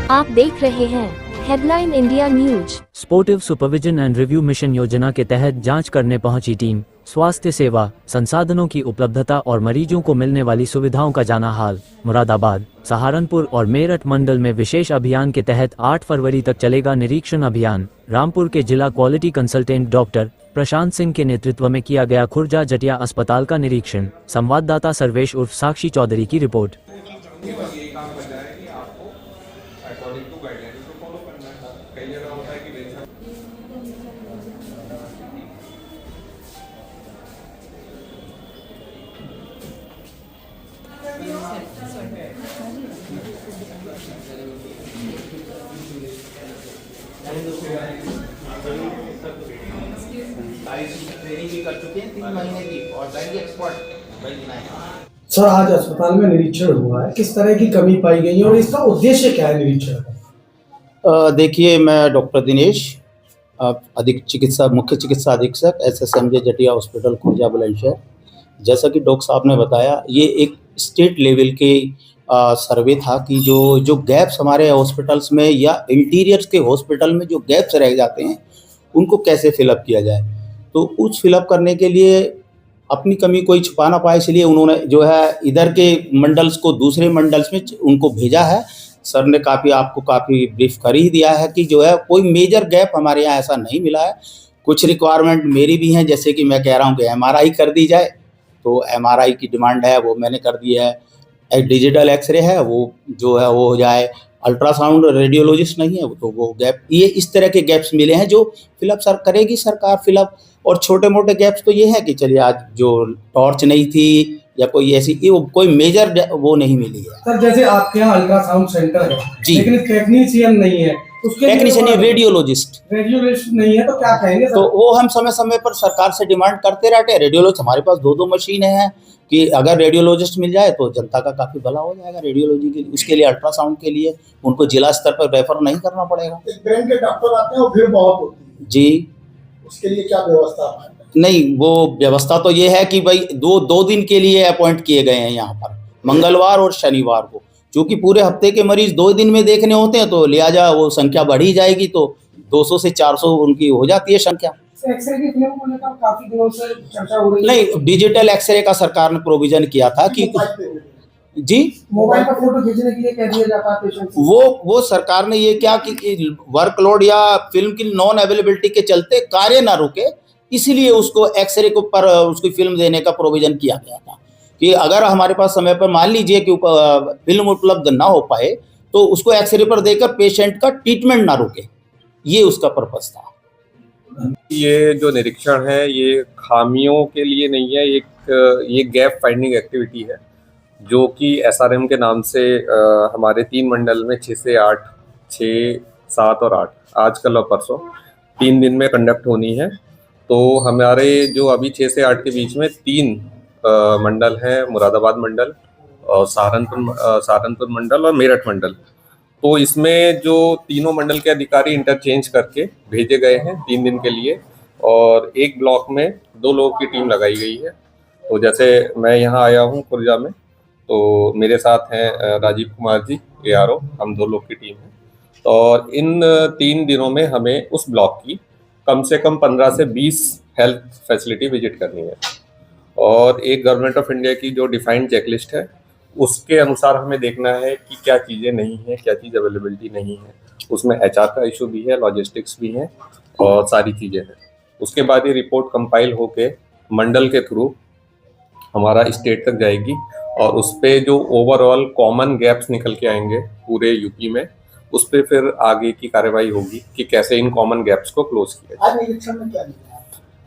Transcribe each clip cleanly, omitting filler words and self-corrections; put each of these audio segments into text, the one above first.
आप देख रहे हैं headline India news. Sportive supervision and review mission योजना के तहत जांच करने पहुंची टीम, स्वास्थ्य सेवा संसाधनों की उपलब्धता और मरीजों को मिलने वाली सुविधाओं का जाना हाल। मुरादाबाद, सहारनपुर और मेरठ मंडल में विशेष अभियान के तहत 8 फरवरी तक चलेगा निरीक्षण अभियान। रामपुर के जिला quality consultant doctor Prashant Singh के नेतृत्व में किया गया खुर्जा जटिया अस्पताल का निरीक्षण। संवाददाता सर्वेश उर्फ साक्षी चौधरी की रिपोर्ट। ट्रेनिंग भी कर चुके हैं 3 महीने की और जाएंगे एक्सपर्ट। सर, आज अस्पताल में निरीक्षण हुआ है, किस तरह की कमी पाई गई है और इसका उद्देश्य क्या है निरीक्षण का? देखिए, मैं डॉक्टर दिनेश, मुख्य चिकित्सा अधीक्षक SSMJ जटिया हॉस्पिटल खुर्जा बुलंदशहर। जैसा कि डॉक्टर साहब ने बताया, ये एक स्टेट लेवल के सर्वे था कि जो गैप्स हमारे हॉस्पिटल्स में या इंटीरियर्स के हॉस्पिटल में जो गैप्स रह जाते हैं उनको कैसे फिलअप किया जाए। तो उस फिलअप करने के लिए अपनी कमी कोई छुपा ना पाए, इसलिए उन्होंने जो है इधर के मंडल्स को दूसरे मंडल्स में उनको भेजा है। सर ने काफ़ी ब्रीफ कर ही दिया है कि जो है कोई मेजर गैप हमारे यहाँ ऐसा नहीं मिला है। कुछ रिक्वायरमेंट मेरी भी हैं, जैसे कि मैं कह रहा हूँ कि MRI कर दी जाए, तो MRI की डिमांड है, वो मैंने कर दी है। एक डिजिटल एक्सरे है, वो जो है वो हो जाए। अल्ट्रासाउंड रेडियोलॉजिस्ट नहीं है, तो वो गैप, ये इस तरह के गैप्स मिले हैं जो फिलअप सर करेगी सरकार फिलअप। और छोटे मोटे गैप्स तो ये है कि चलिए आज जो टॉर्च नहीं थी या कोई ऐसी कोई मेजर वो नहीं मिली है। सर, जैसे आपके यहाँ अल्ट्रासाउंड सेंटर है जी, लेकिन टेक्नीशियन नहीं है, टेक्नीशियन रेडियोलॉजिस्ट नहीं है, तो क्या कहेंगे सर? तो वो हम समय समय पर सरकार से डिमांड करते रहते हैं। रेडियोलॉजिस्ट हमारे पास 2 मशीनें हैं कि अगर रेडियोलॉजिस्ट मिल जाए तो जनता का काफ़ी भला हो जाएगा। रेडियोलॉजी के लिए, उसके लिए अल्ट्रासाउंड के लिए उनको जिला स्तर पर रेफर नहीं करना पड़ेगा। ब्रेन के डॉक्टर आते हैं और भीड़ बहुत होती है जी, उसके लिए क्या व्यवस्था है? नहीं, वो व्यवस्था तो ये है कि भाई दो दिन के लिए अपॉइंट किए गए हैं यहाँ पर, मंगलवार और शनिवार को। क्योंकि पूरे हफ्ते के मरीज 2 दिन में देखने होते हैं, तो लिहाजा वो संख्या बढ़ी जाएगी, तो 200 से 400 उनकी हो जाती है संख्या। एक्सरे की फिल्म को लेकर काफी दिनों से चर्चा हो रही है। नहीं, डिजिटल एक्सरे का सरकार ने प्रोविजन किया था कि जी, मोबाइल पर फोटो खींचने के लिए कह दिया जाता है पेशेंट से। वो सरकार ने ये क्या कि वर्कलोड या फिल्म की नॉन अवेलेबिलिटी के चलते कार्य ना रुके, इसलिए उसको एक्सरे को पर उसकी फिल्म देने का प्रोविजन किया गया था कि अगर हमारे पास समय पर मान लीजिए कि फिल्म उपलब्ध ना हो पाए तो उसको एक्सरे पर देकर पेशेंट का ट्रीटमेंट ना रुके, ये उसका पर्पस था। ये जो निरीक्षण है ये खामियों के लिए नहीं है, ये गैप फाइंडिंग एक्टिविटी है जो कि SRM के नाम से हमारे 3 मंडल में 6 से 8, 6, 7 और 8 आज कल और परसों 3 दिन में कंडक्ट होनी है। तो हमारे जो अभी 6 से 8 के बीच में 3 मंडल हैं, मुरादाबाद मंडल और सहारनपुर मंडल और मेरठ मंडल। तो इसमें जो तीनों मंडल के अधिकारी इंटरचेंज करके भेजे गए हैं 3 दिन के लिए, और एक ब्लॉक में 2 लोगों की टीम लगाई गई है। तो जैसे मैं यहाँ आया हूँ खुर्जा में, तो मेरे साथ हैं राजीव कुमार जी ARO, हम 2 लोग की टीम है। और इन 3 दिनों में हमें उस ब्लॉक की कम से कम 15 से 20 हेल्थ फैसिलिटी विजिट करनी है, और एक गवर्नमेंट ऑफ इंडिया की जो डिफाइंड चेकलिस्ट है उसके अनुसार हमें देखना है कि क्या चीज़ें नहीं हैं, क्या चीज़ अवेलेबिलिटी नहीं है। उसमें HR का इशू भी है, लॉजिस्टिक्स भी है और सारी चीज़ें हैं। उसके बाद ये रिपोर्ट कंपाइल होके मंडल के थ्रू हमारा स्टेट तक जाएगी, और उस पर जो ओवरऑल कॉमन गैप्स निकल के आएंगे पूरे यूपी में, उस पर फिर आगे की कार्रवाई होगी कि कैसे इन कॉमन गैप्स को क्लोज किया जाए। निरीक्षण में क्या मिला?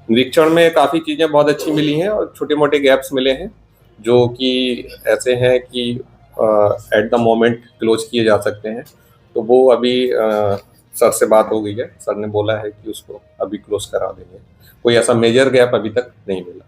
निरीक्षण में काफ़ी चीज़ें बहुत अच्छी मिली हैं और छोटे मोटे गैप्स मिले हैं जो कि ऐसे हैं कि एट द मोमेंट क्लोज किए जा सकते हैं। तो वो अभी सर से बात हो गई है, सर ने बोला है कि उसको अभी क्लोज करा देंगे। कोई ऐसा मेजर गैप अभी तक नहीं मिला।